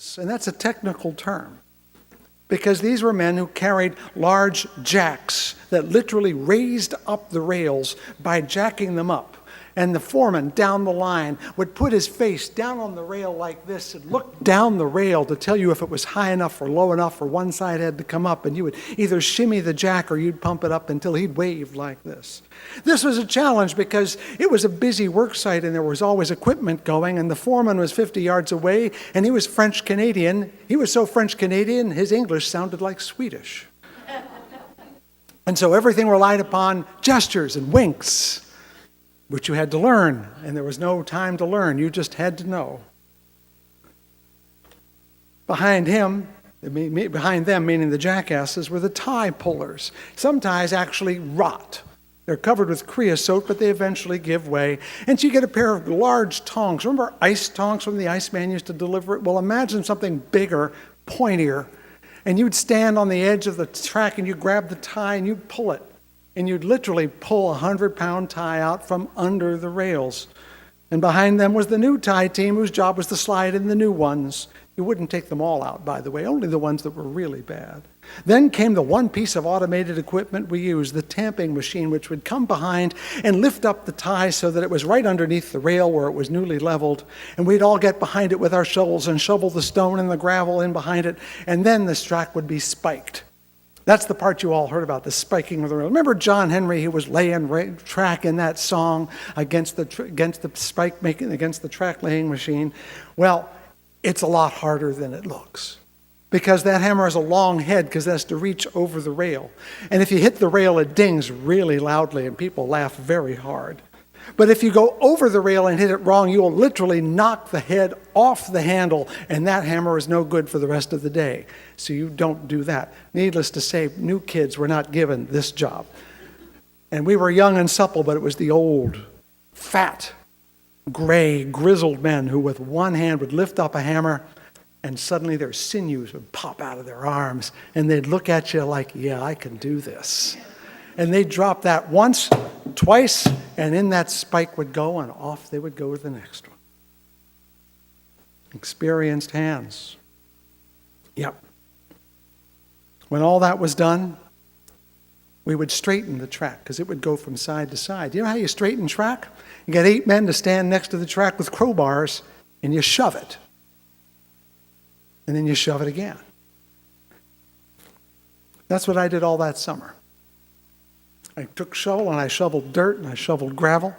teams. And that's a technical term, because these were men who carried large jacks that literally raised up the rails by jacking them up. And the foreman down the line would put his face down on the rail like this and look down the rail to tell you if it was high enough or low enough or one side had to come up. And you would either shimmy the jack or you'd pump it up until he'd wave like this. This was a challenge because it was a busy work site and there was always equipment going, and the foreman was 50 yards away and he was French Canadian. He was so French Canadian, his English sounded like Swedish. And so everything relied upon gestures and winks, which you had to learn, and there was no time to learn. You just had to know. Behind them, meaning the jackasses, were the tie pullers. Some ties actually rot. They're covered with creosote, but they eventually give way. And so you get a pair of large tongs. Remember ice tongs from the Iceman used to deliver it? Well, imagine something bigger, pointier, and you'd stand on the edge of the track and you'd grab the tie and you'd pull it. And you'd literally pull a 100-pound tie out from under the rails. And behind them was the new tie team, whose job was to slide in the new ones. You wouldn't take them all out, by the way, only the ones that were really bad. Then came the one piece of automated equipment we used, the tamping machine, which would come behind and lift up the tie so that it was right underneath the rail where it was newly leveled. And we'd all get behind it with our shovels and shovel the stone and the gravel in behind it. And then the track would be spiked. That's the part you all heard about, the spiking of the rail. Remember John Henry, who was laying track in that song against the track laying machine? Well, it's a lot harder than it looks, because that hammer has a long head because it has to reach over the rail. And if you hit the rail, it dings really loudly and people laugh very hard. But if you go over the rail and hit it wrong, you will literally knock the head off the handle, and that hammer is no good for the rest of the day. So you don't do that. Needless to say, new kids were not given this job. And we were young and supple, but it was the old, fat, gray, grizzled men who with one hand would lift up a hammer, and suddenly their sinews would pop out of their arms, and they'd look at you like, yeah, I can do this. And they'd drop that once, twice, and in that spike would go, and off they would go to the next one. Experienced hands. Yep. When all that was done, we would straighten the track because it would go from side to side. You know how you straighten track? You get 8 men to stand next to the track with crowbars, and you shove it. And then you shove it again. That's what I did all that summer. I took shovel and I shoveled dirt and I shoveled gravel,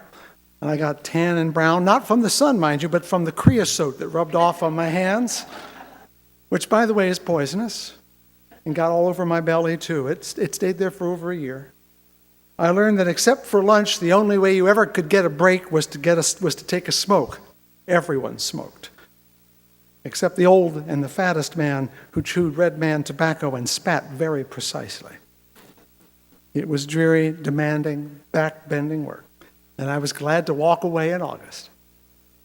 and I got tan and brown, not from the sun, mind you, but from the creosote that rubbed off on my hands, which, by the way, is poisonous, and got all over my belly too. It stayed there for over a year. I learned that except for lunch, the only way you ever could get a break was to take a smoke. Everyone smoked, except the old and the fattest man who chewed red man tobacco and spat very precisely. It was dreary, demanding, back-bending work, and I was glad to walk away in August.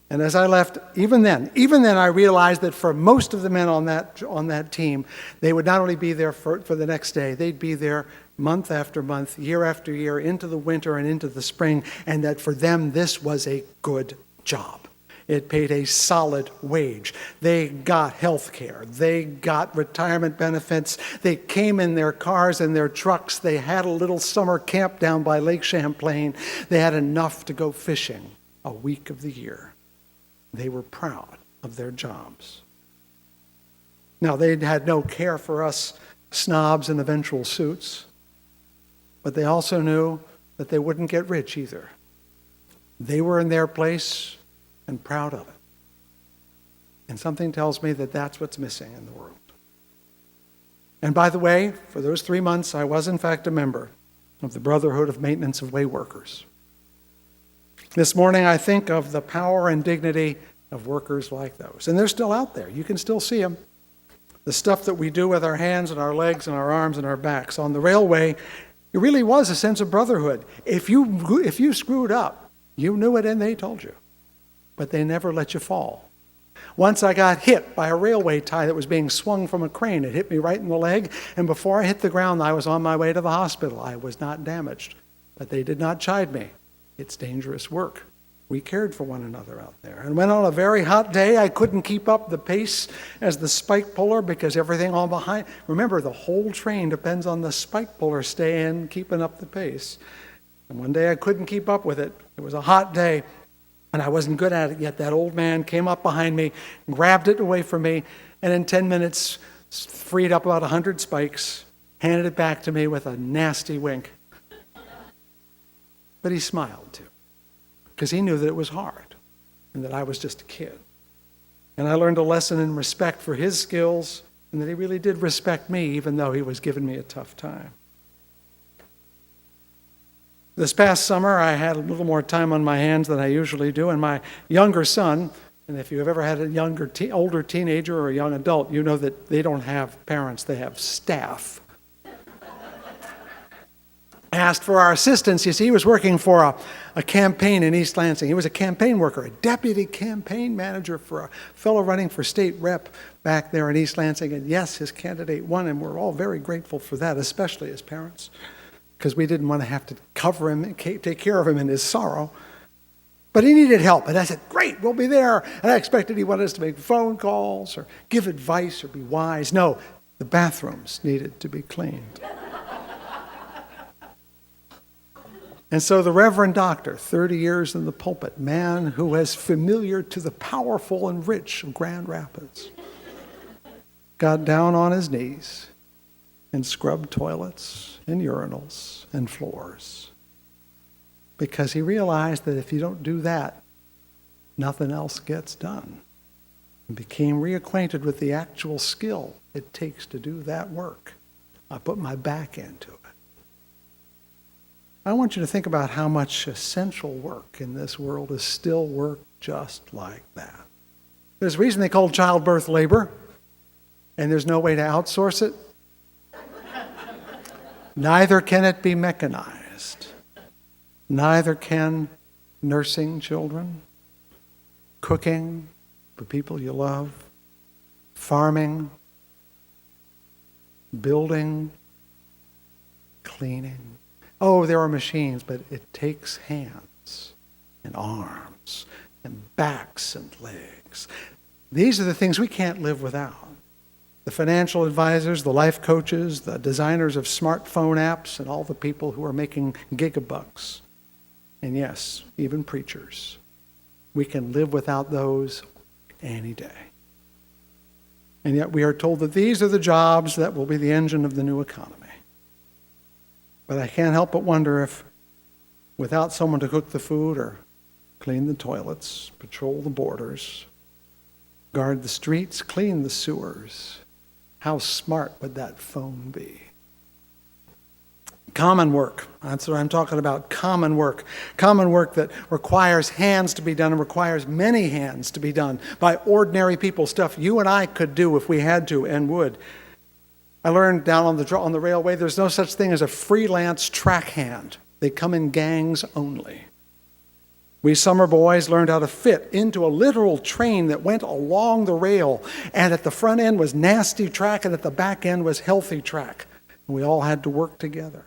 And as I left, even then, I realized that for most of the men on that team, they would not only be there for the next day, they'd be there month after month, year after year, into the winter and into the spring, and that for them, this was a good job. It paid a solid wage. They got health care. They got retirement benefits. They came in their cars and their trucks. They had a little summer camp down by Lake Champlain. They had enough to go fishing a week of the year. They were proud of their jobs. Now, they had no care for us snobs in eventual suits, but they also knew that they wouldn't get rich either. They were in their place and proud of it. And something tells me that that's what's missing in the world. And by the way, for those 3 months, I was in fact a member of the Brotherhood of Maintenance of Way Workers. This morning, I think of the power and dignity of workers like those. And they're still out there. You can still see them. The stuff that we do with our hands and our legs and our arms and our backs. On the railway, it really was a sense of brotherhood. If you screwed up, you knew it and they told you. But they never let you fall. Once I got hit by a railway tie that was being swung from a crane. It hit me right in the leg, and before I hit the ground, I was on my way to the hospital. I was not damaged, but they did not chide me. It's dangerous work. We cared for one another out there. And when on a very hot day I couldn't keep up the pace as the spike puller because everything on behind, remember the whole train depends on the spike puller staying, keeping up the pace. And one day I couldn't keep up with it. It was a hot day and I wasn't good at it yet. That old man came up behind me, grabbed it away from me, and in 10 minutes freed up about 100 spikes, handed it back to me with a nasty wink. But he smiled too, because he knew that it was hard and that I was just a kid. And I learned a lesson in respect for his skills and that he really did respect me, even though he was giving me a tough time. This past summer, I had a little more time on my hands than I usually do, and my younger son, and if you've ever had a older teenager or a young adult, you know that they don't have parents, they have staff. Asked for our assistance. You see, he was working for a campaign in East Lansing. He was a campaign worker, a deputy campaign manager for a fellow running for state rep back there in East Lansing. And yes, his candidate won, and we're all very grateful for that, especially as parents, because we didn't want to have to cover him and take care of him in his sorrow. But he needed help, and I said, great, we'll be there. And I expected he wanted us to make phone calls or give advice or be wise. No, the bathrooms needed to be cleaned. And so the Reverend Doctor, 30 years in the pulpit, man who was familiar to the powerful and rich of Grand Rapids, got down on his knees and scrubbed toilets and urinals and floors, because he realized that if you don't do that, nothing else gets done, and became reacquainted with the actual skill it takes to do that work. I put my back into it. I want you to think about how much essential work in this world is still work just like that. There's a reason they call childbirth labor, and there's no way to outsource it. Neither can it be mechanized. Neither can nursing children, cooking for people you love, farming, building, cleaning. Oh, there are machines, but it takes hands and arms and backs and legs. These are the things we can't live without. The financial advisors, the life coaches, the designers of smartphone apps, and all the people who are making gigabucks. And yes, even preachers. We can live without those any day. And yet we are told that these are the jobs that will be the engine of the new economy. But I can't help but wonder if, without someone to cook the food or clean the toilets, patrol the borders, guard the streets, clean the sewers, how smart would that phone be? Common work. That's what I'm talking about, common work. Common work that requires hands to be done and requires many hands to be done by ordinary people, stuff you and I could do if we had to and would. I learned down on the railway, there's no such thing as a freelance track hand. They come in gangs only. We summer boys learned how to fit into a literal train that went along the rail, and at the front end was nasty track, and at the back end was healthy track. And we all had to work together.